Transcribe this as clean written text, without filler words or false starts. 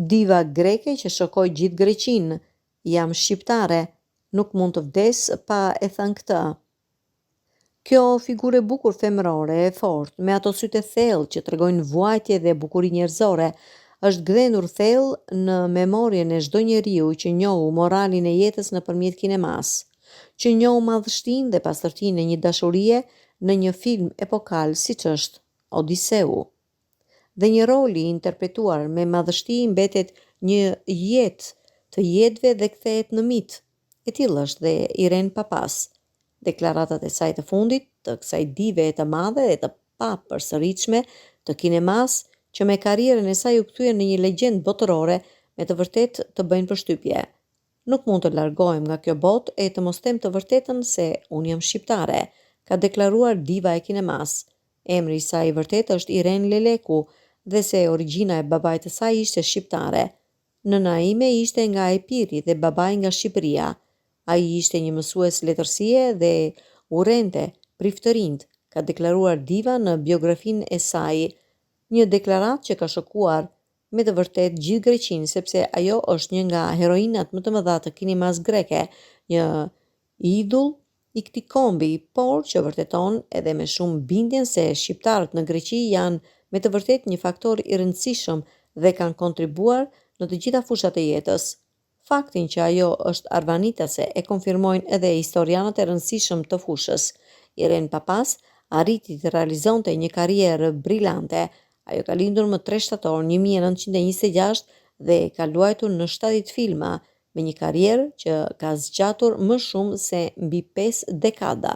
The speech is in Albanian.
Diva greke që shokoi gjithë Greqinë, jam shqiptare, nuk mund të vdes pa e thënë këtë. Kjo figurë e bukur femërore e fortë, me ato sytë e thellë që tregojnë vuajtje dhe bukuri njerëzore, është gdhendur thellë në memorien e çdo njeriu që njohu moralin e jetës nëpërmjet kinemas, që njohu madhështinë dhe pastërtinë e një dashurie në një film epokal siç është Odiseu. Dhe një roli interpretuar me madhështi mbetet një jetë të jetëve dhe kthehet në mit. E tillë është dhe Irene Papas. Deklaratat e saj të fundit, të kësaj dive të madhe dhe të papërsëritshme të kinemas, që me karrierën e saj u kthye në një legjendë botërore, me të vërtet të bëjnë përshtypje. Nuk mund të largohem nga kjo botë e të mos them të vërtetën se unë jam shqiptare, ka deklaruar diva e kinemas. Emri i saj i vërtet është Irene Leleku, dhe se origjina e babait të saj ishte shqiptare. Nëna ime ishte nga Epiri dhe babai nga Shqipëria. Ai ishte një mësues letërsie dhe urrente priftërinë, ka deklaruar diva në biografinë e saj, një deklaratë që ka shokuar me të vërtet gjithë Greqinë, sepse ajo është një nga heroinat më të mëdha të kinemas greke, një idhull i këtij kombi, por që vërteton edhe me shumë bindjen se shqiptarët në Greqi janë me të vërtet një faktor i rëndësishëm dhe kanë kontribuar në të gjitha fushat e jetës. Faktin që ajo është arvanitase e konfirmojnë edhe historianët e rëndësishëm të fushës. Irene Papas arriti të realizonte një karrierë brillante. Ajo ka lindur më 3 shtator 1926 dhe ka luajtur në 70 filma, me një karrierë që ka zgjatur më shumë se mbi 5 dekada.